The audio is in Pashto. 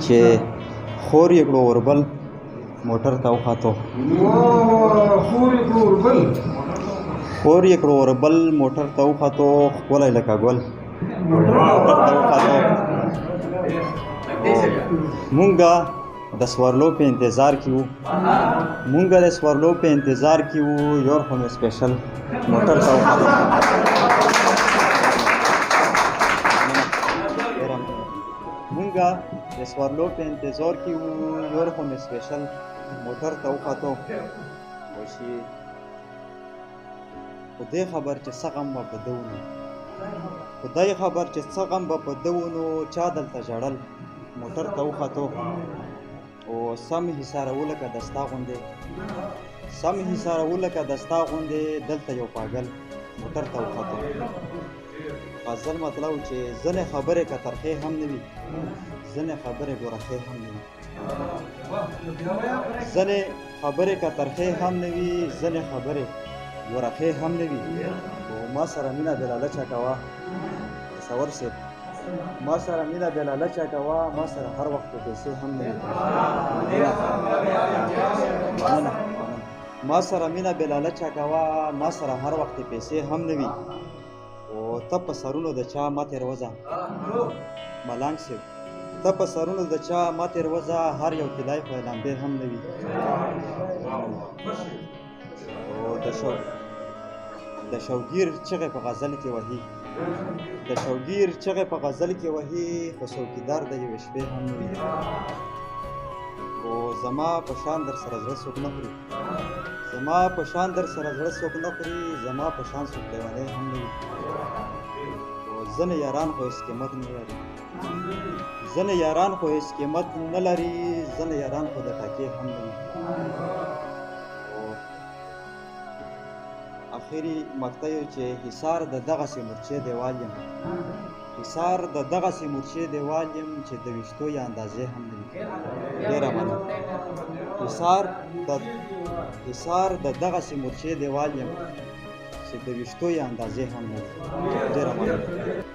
چې خور یې کړو اوربل موټر ته وخاتو خور یې کړو اوربل موټر ته وخاتو ښکلی لکه ګل موټر ته وخاتو مونږه د سوارلو په انتظار کې وو یور خو مې سپیشل موټر ته وخاتو مونږه د سوارلو په انتظار کې وو یور خو مې سپیشل موټر ته وخاتو وشي خدای خبر چې څه غم به په ده ونو چا دلته ژړل موټر ته وخاتو او سم حصارو لکه دستا غوندې دلته یو پاگل موټر ته وخاتو غزل مطلب چې ځنې خبرې که ترخې هم نه وي ځنې خبرې ګورخې هم نه وي او ما سره مینه بې لالچه کوه تصور صاحب ما سره مینه بې لالچه کوه ما سره هر وخت پیسې هم نه وي ما سره مینه بې لالچه کوه ما سره هر وخت پیسې هم نه وي او ته په سرونو د چا ما تېروځه ملنګ صاحب ته په سرونو د چا ما تېروځه هر یو طلای خو لمبې هم نه وي او د شوګیر چغې په غزل کې وهي خو څوکیدار د یوې شپې هم نه وي او زما په شان در سره زړه څوک نه خوري زما په شان څوک لیونی هم نه وي او ځینې یاران خو هېڅ قیمت نه لري ځینې یاران خو د ټاکې هم نه وي اخري مقطع یو چې حصار د دغسې مورچې دیوال یم چې د ویشتو یا اندازې هم نه وي ډېره مننه حصار د دغسې مورچې دیوال یم چې د ویشتو یا اندازې هم نه وي ډېره مننه